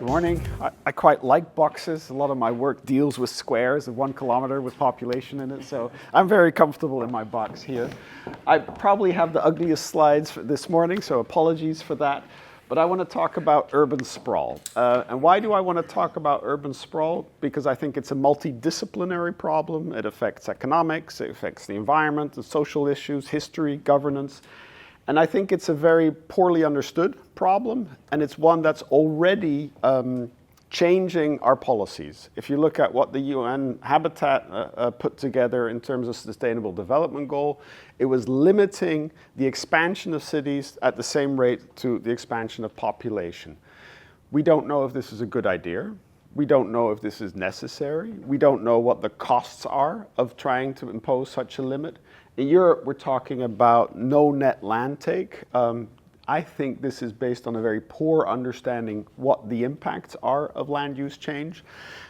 morning. I quite like boxes. A lot of my work deals with squares of 1 kilometer with population in it, so I'm very comfortable in my box here. I probably have the ugliest slides for this morning, so apologies for that. But I want to talk about urban sprawl. And why do I want to talk about urban sprawl? Because I think it's a multidisciplinary problem. It affects economics, it affects the environment, the social issues, history, governance. And I think it's a very poorly understood problem, and it's one that's already changing our policies. If you look at what the UN Habitat put together in terms of Sustainable Development Goal, it was limiting the expansion of cities at the same rate to the expansion of population. We don't know if this is a good idea. We don't know if this is necessary. We don't know what the costs are of trying to impose such a limit. In Europe, we're talking about no net land take. I think this is based on a very poor understanding what the impacts are of land use change.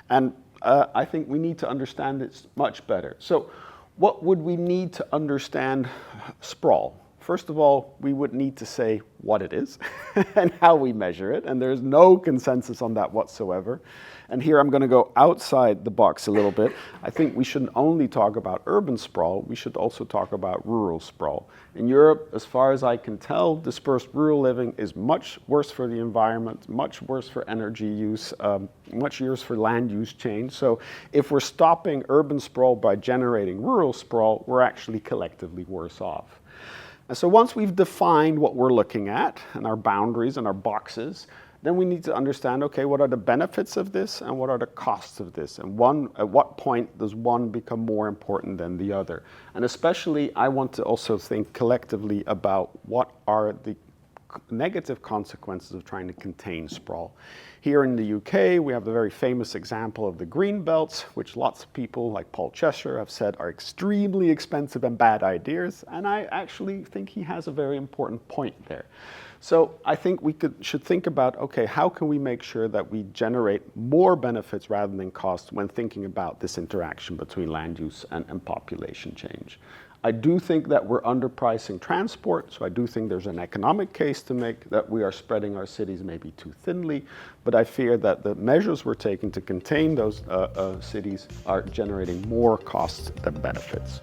And I think we need to understand it much better. So what would we need to understand sprawl? First of all, we would need to say what it is and how we measure it, and there's no consensus on that whatsoever. And here I'm going to go outside the box a little bit. I think we shouldn't only talk about urban sprawl, we should also talk about rural sprawl. In Europe, as far as I can tell, dispersed rural living is much worse for the environment, much worse for energy use, much worse for land use change. So if we're stopping urban sprawl by generating rural sprawl, we're actually collectively worse off. And so once we've defined what we're looking at and our boundaries and our boxes, then we need to understand, okay, what are the benefits of this and what are the costs of this? And at what point does one become more important than the other? And especially, I want to also think collectively about what are the negative consequences of trying to contain sprawl. Here in the UK, we have the very famous example of the green belts, which lots of people like Paul Cheshire have said are extremely expensive and bad ideas, and I actually think he has a very important point there. So I think we should think about, okay, how can we make sure that we generate more benefits rather than costs when thinking about this interaction between land use and population change? I do think that we're underpricing transport, so I do think there's an economic case to make that we are spreading our cities maybe too thinly, but I fear that the measures we're taking to contain those cities are generating more costs than benefits.